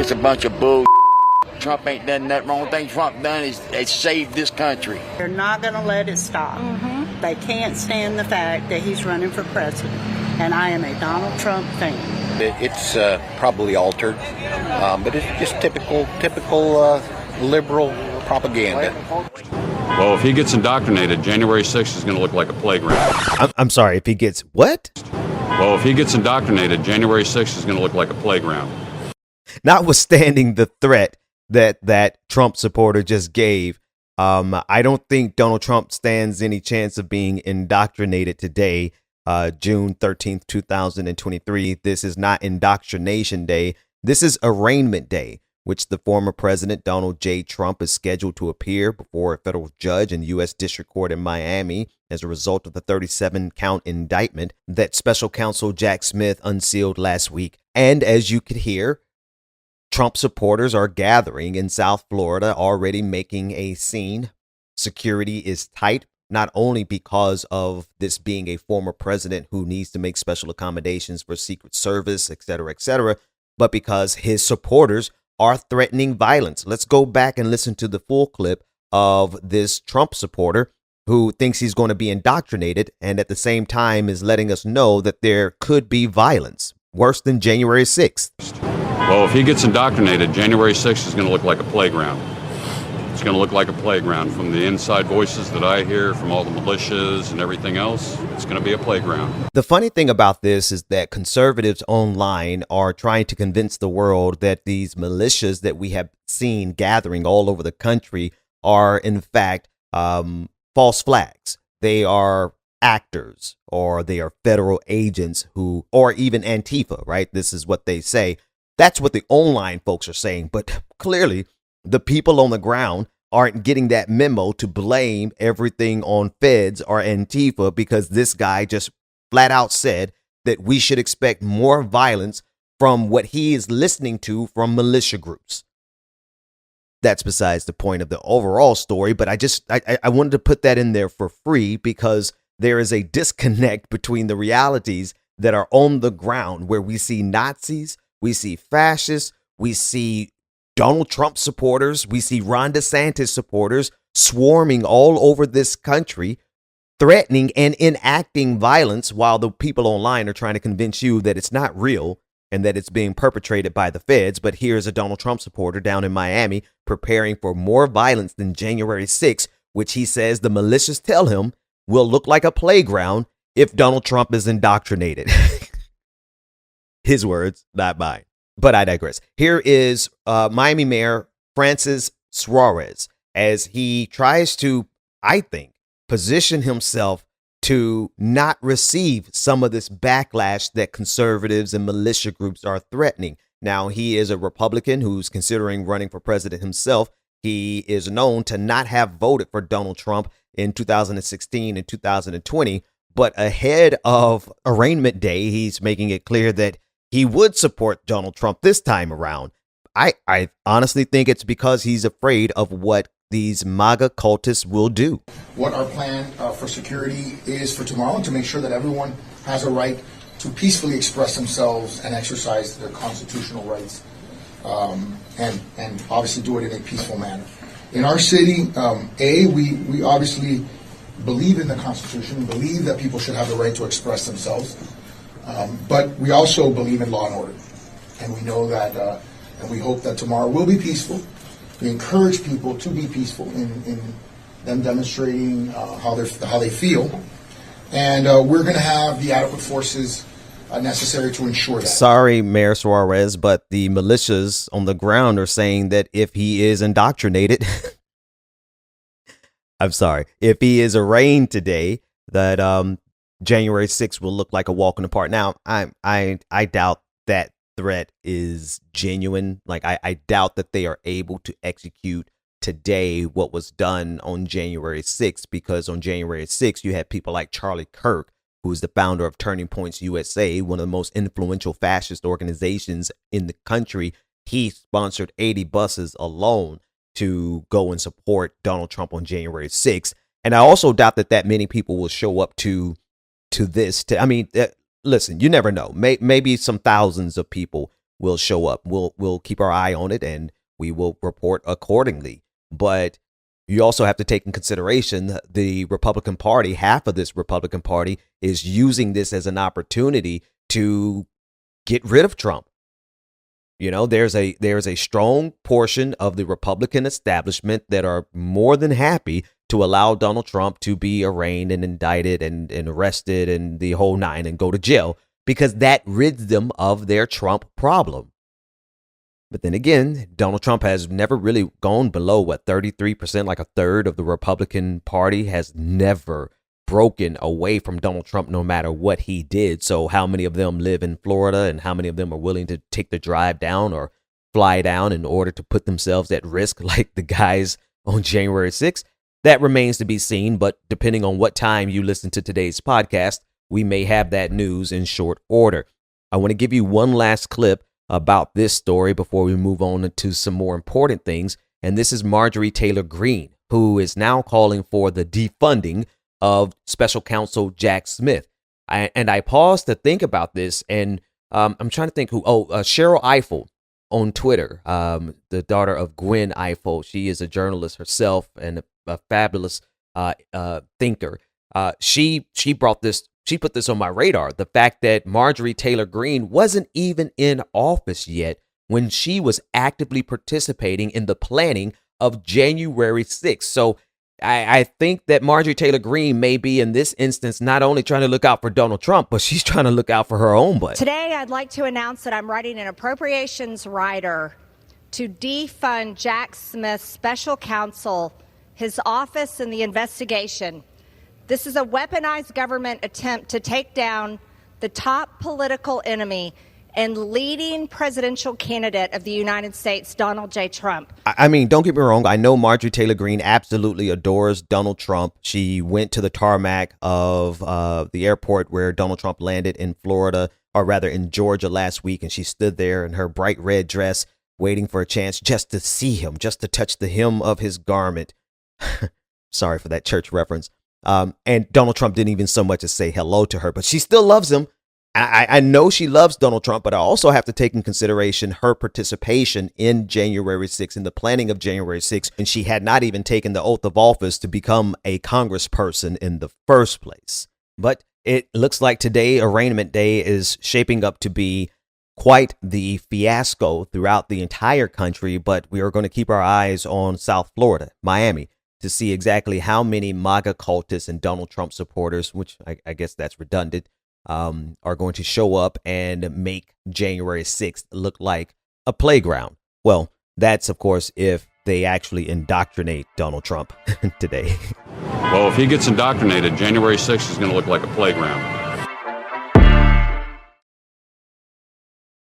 It's a bunch of bull. Trump ain't done nothing. Wrong thing Trump done is saved this country. They're not going to let it stop. They can't stand the fact that he's running for president. And I am a Donald Trump fan. It's probably altered, but it's just typical liberal propaganda. Well, if he gets indoctrinated, January 6th is going to look like a playground. I'm sorry, if he gets what? Well, if he gets indoctrinated, January 6th is going to look like a playground. Notwithstanding the threat that Trump supporter just gave, I don't think Donald Trump stands any chance of being indoctrinated today, June 13th, 2023. This is not indoctrination day. This is arraignment day, which the former president, Donald J. Trump, is scheduled to appear before a federal judge in U.S. District Court in Miami as a result of the 37-count indictment that special counsel Jack Smith unsealed last week. And as you could hear, Trump supporters are gathering in South Florida, already making a scene. Security is tight, not only because of this being a former president who needs to make special accommodations for Secret Service, et cetera, but because his supporters are threatening violence. Let's go back and listen to the full clip of this Trump supporter who thinks he's going to be indoctrinated and at the same time is letting us know that there could be violence worse than January 6th. Well, if he gets indoctrinated, January 6th is going to look like a playground. It's going to look like a playground. From the inside voices that I hear, from all the militias and everything else, it's going to be a playground. The funny thing about this is that conservatives online are trying to convince the world that these militias that we have seen gathering all over the country are, in fact, false flags. They are actors, or they are federal agents who, or even Antifa, right? This is what they say. That's what the online folks are saying. But clearly, the people on the ground aren't getting that memo to blame everything on feds or Antifa, because this guy just flat out said that we should expect more violence from what he is listening to from militia groups. That's besides the point of the overall story. But I wanted to put that in there for free because there is a disconnect between the realities that are on the ground, where we see Nazis, we see fascists, we see Donald Trump supporters, we see Ron DeSantis supporters swarming all over this country, threatening and enacting violence, while the people online are trying to convince you that it's not real and that it's being perpetrated by the feds. But here's a Donald Trump supporter down in Miami preparing for more violence than January 6th, which he says the militias tell him will look like a playground if Donald Trump is indoctrinated. His words, not mine. But I digress. Here is Miami Mayor Francis Suarez as he tries to, I think, position himself to not receive some of this backlash that conservatives and militia groups are threatening. Now, he is a Republican who's considering running for president himself. He is known to not have voted for Donald Trump in 2016 and 2020. But ahead of arraignment day, he's making it clear that he would support Donald Trump this time around. I honestly think it's because he's afraid of what these MAGA cultists will do. What our plan for security is for tomorrow, and to make sure that everyone has a right to peacefully express themselves and exercise their constitutional rights, and obviously do it in a peaceful manner. In our city, we obviously believe in the Constitution, believe that people should have the right to express themselves. But we also believe in law and order, and we know that, and we hope that tomorrow will be peaceful. We encourage people to be peaceful in them demonstrating how they feel, and we're going to have the adequate forces necessary to ensure that. Sorry, Mayor Suarez, but the militias on the ground are saying that if he is indoctrinated, I'm sorry, if he is arraigned today, that January 6th will look like a walk in the park. Now, I doubt that threat is genuine. Like, I doubt that they are able to execute today what was done on January 6th, because on January 6th, you had people like Charlie Kirk, who's the founder of Turning Points USA, one of the most influential fascist organizations in the country. He sponsored 80 buses alone to go and support Donald Trump on January 6th. And I also doubt that many people will show up to this. Listen, you never know. Maybe some thousands of people will show up. We'll keep our eye on it and we will report accordingly. But you also have to take in consideration the Republican Party. Half of this Republican Party is using this as an opportunity to get rid of Trump. You know, there's a strong portion of the Republican establishment that are more than happy to allow Donald Trump to be arraigned and indicted and arrested and the whole nine and go to jail, because that rids them of their Trump problem. But then again, Donald Trump has never really gone below 33%, like a third of the Republican Party has never broken away from Donald Trump, no matter what he did. So how many of them live in Florida and how many of them are willing to take the drive down or fly down in order to put themselves at risk like the guys on January 6th? That remains to be seen. But depending on what time you listen to today's podcast, we may have that news in short order. I want to give you one last clip about this story before we move on to some more important things. And this is Marjorie Taylor Greene, who is now calling for the defunding of Special Counsel Jack Smith. I paused to think about this, and I'm trying to think who. Cheryl Eiffel on Twitter, the daughter of Gwen Eiffel. She is a journalist herself and a fabulous thinker. She brought this. She put this on my radar. The fact that Marjorie Taylor Greene wasn't even in office yet when she was actively participating in the planning of January 6th. So I think that Marjorie Taylor Greene may be in this instance not only trying to look out for Donald Trump, but she's trying to look out for her own butt. Today, I'd like to announce that I'm writing an appropriations rider to defund Jack Smith's special counsel, his office, and the investigation. This is a weaponized government attempt to take down the top political enemy and leading presidential candidate of the United States, Donald J. Trump. I mean, don't get me wrong. I know Marjorie Taylor Greene absolutely adores Donald Trump. She went to the tarmac of the airport where Donald Trump landed in Florida, or rather in Georgia last week, and she stood there in her bright red dress waiting for a chance just to see him, just to touch the hem of his garment. Sorry for that church reference. And Donald Trump didn't even so much as say hello to her, but she still loves him. I know she loves Donald Trump, but I also have to take in consideration her participation in January 6th, in the planning of January 6th, and she had not even taken the oath of office to become a congressperson in the first place. But it looks like today, arraignment day, is shaping up to be quite the fiasco throughout the entire country, but we are going to keep our eyes on South Florida, Miami, to see exactly how many MAGA cultists and Donald Trump supporters, which I guess that's redundant, are going to show up and make January 6th look like a playground. Well, that's, of course, if they actually indoctrinate Donald Trump today. Well, if he gets indoctrinated, January 6th is going to look like a playground.